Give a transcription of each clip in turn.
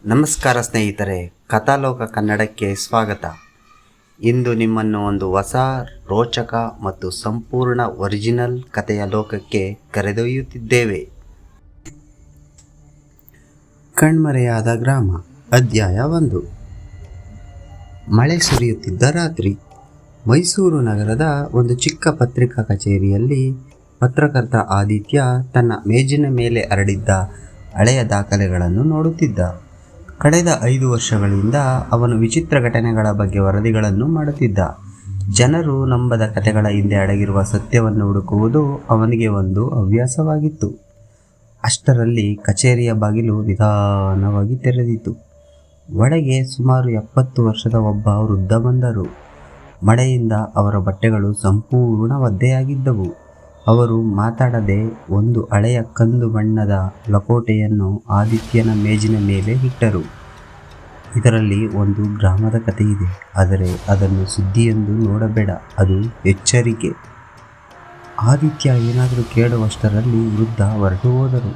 ನಮಸ್ಕಾರ ಸ್ನೇಹಿತರೆ, ಕಥಾಲೋಕ ಕನ್ನಡಕ್ಕೆ ಸ್ವಾಗತ. ಇಂದು ನಿಮ್ಮನ್ನು ಒಂದು ಹೊಸ, ರೋಚಕ ಮತ್ತು ಸಂಪೂರ್ಣ ಒರಿಜಿನಲ್ ಕಥೆಯ ಲೋಕಕ್ಕೆ ಕರೆದೊಯ್ಯುತ್ತಿದ್ದೇವೆ. ಕಣ್ಮರೆಯಾದ ಗ್ರಾಮ, ಅಧ್ಯಾಯ 1. ಮಳೆ ಸುರಿಯುತ್ತಿದ್ದ ರಾತ್ರಿ. ಮೈಸೂರು ನಗರದ ಒಂದು ಚಿಕ್ಕ ಪತ್ರಿಕಾ ಕಚೇರಿಯಲ್ಲಿ ಪತ್ರಕರ್ತ ಆದಿತ್ಯ ತನ್ನ ಮೇಜಿನ ಮೇಲೆ ಹರಡಿದ್ದ ಹಳೆಯ ದಾಖಲೆಗಳನ್ನು ನೋಡುತ್ತಿದ್ದ. ಕಳೆದ 5 ವರ್ಷಗಳಿಂದ ಅವನು ವಿಚಿತ್ರ ಘಟನೆಗಳ ಬಗ್ಗೆ ವರದಿಗಳನ್ನು ಮಾಡುತ್ತಿದ್ದ. ಜನರು ನಂಬದ ಕಥೆಗಳ ಹಿಂದೆ ಅಡಗಿರುವ ಸತ್ಯವನ್ನು ಹುಡುಕುವುದು ಅವನಿಗೆ ಒಂದು ಹವ್ಯಾಸವಾಗಿತ್ತು. ಅಷ್ಟರಲ್ಲಿ ಕಚೇರಿಯ ಬಾಗಿಲು ನಿಧಾನವಾಗಿ ತೆರೆದಿತು. ಒಳಗೆ ಸುಮಾರು 70 ವರ್ಷದ ಒಬ್ಬ ವೃದ್ಧ ಬಂದರು. ಮಳೆಯಿಂದ ಅವರ ಬಟ್ಟೆಗಳು ಸಂಪೂರ್ಣ ಒದ್ದೆಯಾಗಿದ್ದವು. ಅವರು ಮಾತಾಡದೆ ಒಂದು ಹಳೆಯ ಕಂದು ಬಣ್ಣದ ಲಕೋಟೆಯನ್ನು ಆದಿತ್ಯನ ಮೇಜಿನ ಮೇಲೆ ಇಟ್ಟರು. ಇದರಲ್ಲಿ ಒಂದು ಗ್ರಾಮದ ಕಥೆ ಇದೆ, ಆದರೆ ಅದನ್ನು ಸುದ್ದಿಯೆಂದು ನೋಡಬೇಡ, ಅದು ಎಚ್ಚರಿಕೆ. ಆದಿತ್ಯ ಏನಾದರೂ ಕೇಳುವಷ್ಟರಲ್ಲಿ ವೃದ್ಧ ಹೊರಟು ಹೋದರು.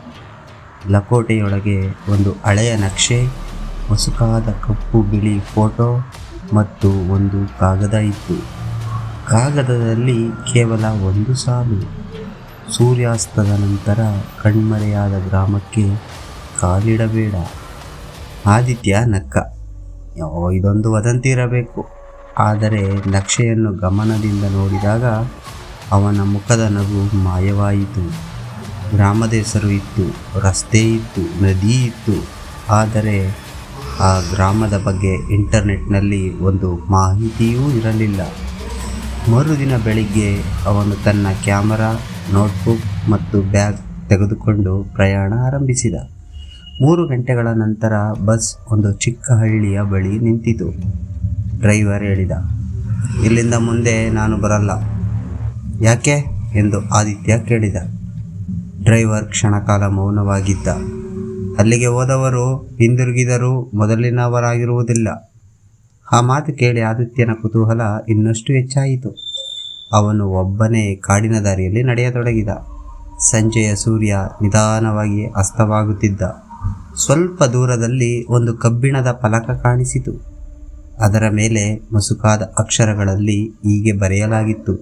ಲಕೋಟೆಯೊಳಗೆ ಒಂದು ಹಳೆಯ ನಕ್ಷೆ, ಮಸುಕಾದ ಕಪ್ಪು ಬಿಳಿ ಫೋಟೋ ಮತ್ತು ಒಂದು ಕಾಗದ ಇತ್ತು. ಕಾಗದದಲ್ಲಿ ಕೇವಲ ಒಂದು ಸಾಲು: ಸೂರ್ಯಾಸ್ತದ ನಂತರ ಕಣ್ಮರೆಯಾದ ಗ್ರಾಮಕ್ಕೆ ಕಾಲಿಡಬೇಡ. ಆದಿತ್ಯ ನಕ್ಕ. ಇದೊಂದು ವದಂತಿ ಇರಬೇಕು. ಆದರೆ ನಕ್ಷೆಯನ್ನು ಗಮನದಿಂದ ನೋಡಿದಾಗ ಅವನ ಮುಖದ ನಗು ಮಾಯವಾಯಿತು. ಗ್ರಾಮದ ಹೆಸರು ಇತ್ತು, ರಸ್ತೆ ಇತ್ತು, ನದಿ ಇತ್ತು, ಆದರೆ ಆ ಗ್ರಾಮದ ಬಗ್ಗೆ ಇಂಟರ್ನೆಟ್ನಲ್ಲಿ ಒಂದು ಮಾಹಿತಿಯೂ ಇರಲಿಲ್ಲ. ಮರುದಿನ ಬೆಳಿಗ್ಗೆ ಅವನು ತನ್ನ ಕ್ಯಾಮರಾ, ನೋಟ್ಬುಕ್ ಮತ್ತು ಬ್ಯಾಗ್ ತೆಗೆದುಕೊಂಡು ಪ್ರಯಾಣ ಆರಂಭಿಸಿದ. 3 ಗಂಟೆಗಳ ನಂತರ ಬಸ್ ಒಂದು ಚಿಕ್ಕ ಹಳ್ಳಿಯ ಬಳಿ ನಿಂತಿತು. ಡ್ರೈವರ್ ಹೇಳಿದ, ಇಲ್ಲಿಂದ ಮುಂದೆ ನಾನು ಬರಲ್ಲ. ಯಾಕೆ ಎಂದು ಆದಿತ್ಯ ಕೇಳಿದ. ಡ್ರೈವರ್ ಕ್ಷಣಕಾಲ ಮೌನವಾಗಿದ್ದ. ಅಲ್ಲಿಗೆ ಹೋದವರು ಹಿಂದಿರುಗಿದರೂ ಮೊದಲಿನವರಾಗಿರುವುದಿಲ್ಲ. ಆ ಮಾತು ಕೇಳಿ ಆದಿತ್ಯನ ಕುತೂಹಲ ಇನ್ನಷ್ಟು ಹೆಚ್ಚಾಯಿತು. ಅವನು ಒಬ್ಬನೇ ಕಾಡಿನ ದಾರಿಯಲ್ಲಿ ನಡೆಯತೊಡಗಿದ. ಸಂಜೆಯ ಸೂರ್ಯ ನಿಧಾನವಾಗಿ ಅಸ್ತವಾಗುತ್ತಿದ್ದ. ಸ್ವಲ್ಪ ದೂರದಲ್ಲಿ ಒಂದು ಕಬ್ಬಿಣದ ಫಲಕ ಕಾಣಿಸಿತು. ಅದರ ಮೇಲೆ ಮಸುಕಾದ ಅಕ್ಷರಗಳಲ್ಲಿ ಹೀಗೆ ಬರೆಯಲಾಗಿತ್ತು: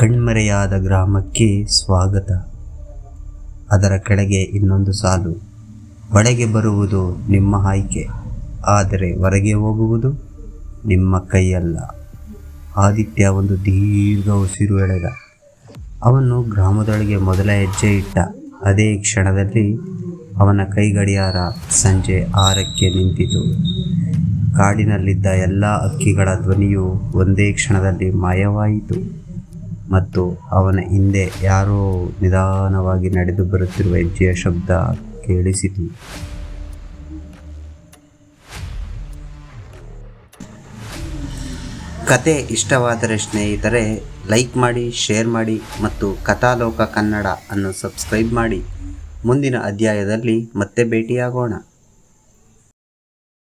ಕಣ್ಮರೆಯಾದ ಗ್ರಾಮಕ್ಕೆ ಸ್ವಾಗತ. ಅದರ ಕೆಳಗೆ ಇನ್ನೊಂದು ಸಾಲು: ಒಳಗೆ ಬರುವುದು ನಿಮ್ಮ ಆಯ್ಕೆ, ಆದರೆ ಹೊರಗೆ ಹೋಗುವುದು ನಿಮ್ಮ ಕೈಯಲ್ಲ. ಆದಿತ್ಯ ಒಂದು ದೀರ್ಘ ಉಸಿರು ಎಳೆದ. ಅವನು ಗ್ರಾಮದೊಳಗೆ ಮೊದಲ ಹೆಜ್ಜೆ ಇಟ್ಟ. ಅದೇ ಕ್ಷಣದಲ್ಲಿ ಅವನ ಕೈ ಗಡಿಯಾರ ಸಂಜೆ 6ಕ್ಕೆ ನಿಂತಿತು. ಕಾಡಿನಲ್ಲಿದ್ದ ಎಲ್ಲ ಹಕ್ಕಿಗಳ ಧ್ವನಿಯು ಒಂದೇ ಕ್ಷಣದಲ್ಲಿ ಮಾಯವಾಯಿತು ಮತ್ತು ಅವನ ಹಿಂದೆ ಯಾರೋ ನಿಧಾನವಾಗಿ ನಡೆದು ಬರುತ್ತಿರುವ ಹೆಜ್ಜೆಯ ಶಬ್ದ ಕೇಳಿಸಿತು. ಕತೆ ಇಷ್ಟವಾದರೆ ಸ್ನೇಹಿತರೆ ಲೈಕ್ ಮಾಡಿ, ಶೇರ್ ಮಾಡಿ ಮತ್ತು ಕಥಾಲೋಕ ಕನ್ನಡ ಅನ್ನು ಸಬ್ಸ್ಕ್ರೈಬ್ ಮಾಡಿ. ಮುಂದಿನ ಅಧ್ಯಾಯದಲ್ಲಿ ಮತ್ತೆ ಭೇಟಿಯಾಗೋಣ.